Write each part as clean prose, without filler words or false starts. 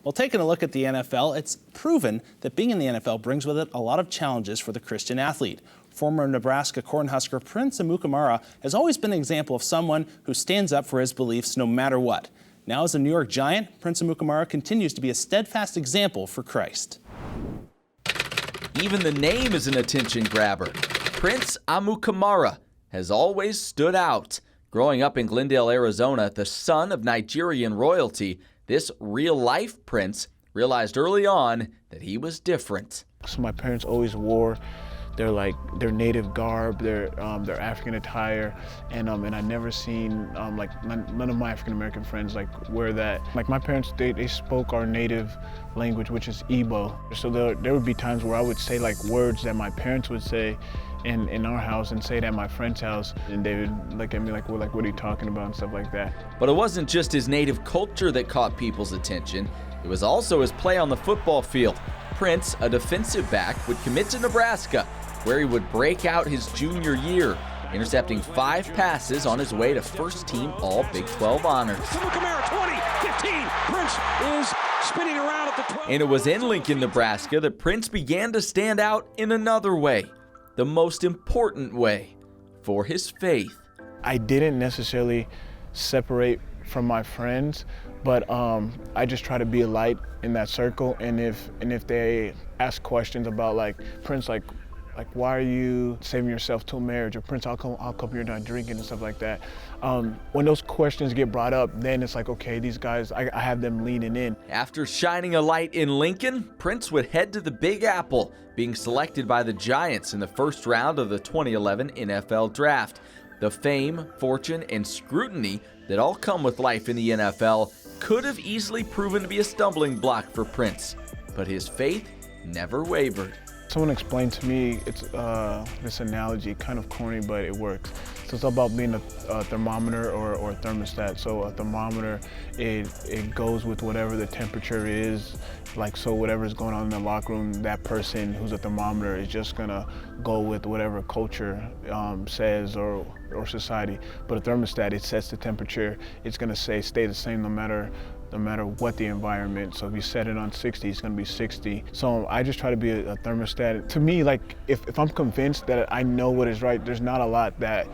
Well, taking a look at the NFL, it's proven that being in the NFL brings with it a lot of challenges for the Christian athlete. Former Nebraska Cornhusker Prince Amukamara has always been an example of someone who stands up for his beliefs no matter what. Now as a New York Giant, Prince Amukamara continues to be a steadfast example for Christ. Even the name is an attention grabber. Prince Amukamara has always stood out. Growing up in Glendale, Arizona, the son of Nigerian royalty, this real-life prince realized early on that he was different. So my parents always wore their native garb, their African attire, and I never seen none of my African American friends wear that. Like my parents, they spoke our native language, which is Igbo. So there would be times where I would say words that my parents would say in our house and say it at my friend's house, and they would look at me like what are you talking about and stuff like that. But it wasn't just his native culture that caught people's attention. It was also his play on the football field. Prince, a defensive back, would commit to Nebraska, where he would break out his junior year, intercepting 5 passes on his way to first-team All-Big 12 honors. Amukamara, 20, 15, Prince is spinning around at the 12. And it was in Lincoln, Nebraska, that Prince began to stand out in another way, the most important way, for his faith. I didn't necessarily separate from my friends, but I just try to be a light in that circle. And if they ask questions about Prince, why are you saving yourself till marriage? Or Prince, how come you're not drinking and stuff like that? When those questions get brought up, then it's okay, these guys, I have them leaning in. After shining a light in Lincoln, Prince would head to the Big Apple, being selected by the Giants in the first round of the 2011 NFL Draft. The fame, fortune, and scrutiny that all come with life in the NFL could have easily proven to be a stumbling block for Prince, but his faith never wavered. Someone explained to me, it's this analogy, kind of corny, but it works. So it's about being a thermometer or a thermostat. So a thermometer, it goes with whatever the temperature is. So whatever's going on in the locker room, that person who's a thermometer is just gonna go with whatever culture says or society. But a thermostat, it sets the temperature. It's gonna stay the same no matter what the environment. So if you set it on 60, it's gonna be 60. So I just try to be a thermostat. To me, if I'm convinced that I know what is right, there's not a lot that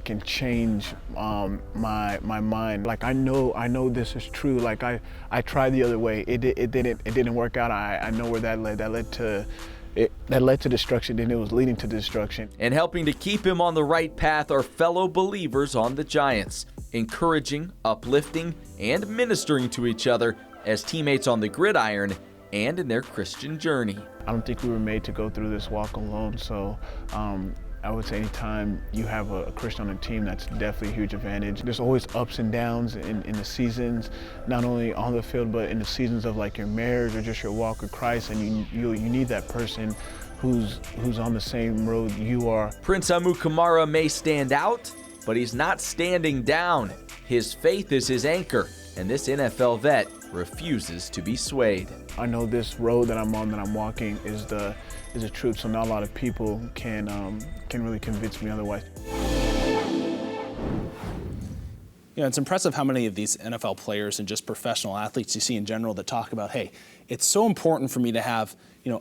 can change my mind. I know this is true. I tried the other way. It didn't work out. I know where that led. That led to destruction, and it was leading to destruction. And helping to keep him on the right path are fellow believers on the Giants, encouraging, uplifting, and ministering to each other as teammates on the gridiron and in their Christian journey. I don't think we were made to go through this walk alone, so I would say anytime you have a Christian on a team, that's definitely a huge advantage. There's always ups and downs in the seasons, not only on the field, but in the seasons of your marriage or just your walk with Christ, and you need that person who's on the same road you are. Prince Amukamara may stand out, but he's not standing down. His faith is his anchor, and this NFL vet refuses to be swayed. I know this road that I'm on, that I'm walking, is the truth, so not a lot of people can really convince me otherwise. It's impressive how many of these NFL players and just professional athletes you see in general that talk about, hey, it's so important for me to have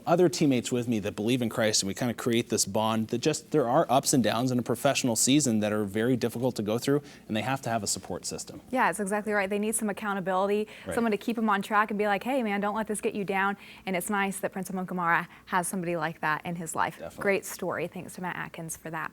other teammates with me that believe in Christ, and we kind of create this bond that there are ups and downs in a professional season that are very difficult to go through, and they have to have a support system. Yeah, that's exactly right. They need some accountability, someone to keep them on track and be like, hey man, don't let this get you down. And it's nice that Prince Amukamara has somebody like that in his life. Definitely. Great story. Thanks to Matt Atkins for that.